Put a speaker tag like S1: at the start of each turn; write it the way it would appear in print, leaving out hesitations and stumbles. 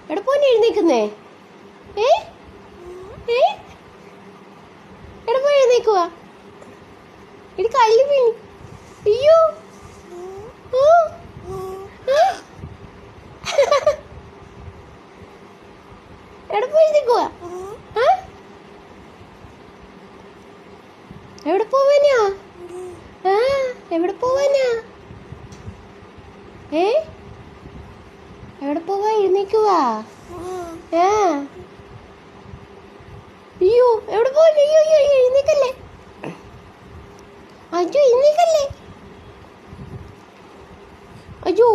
S1: എവിടെ പോവാൻ എഴുന്നേക്കുന്നേ? എവിടെ പോയി എഴുന്നേക്കുവാ? ഇടി കല്ല് വീണി. അയ്യോ എവിടെ പോയി എഴുന്നേക്കുവാ? എവിടെ പോവാനാ? എവിടെ പോവാനാ? എവിടെ പോവാ? എഴുന്നേക്കുവാ? അയ്യോ എവിടെ പോവാൻ? അയ്യോ അയ്യോ അയ്യോ എഴുന്നേക്കല്ലേ. അയ്യോ എഴുന്നേക്കല്ലേ. അയ്യോ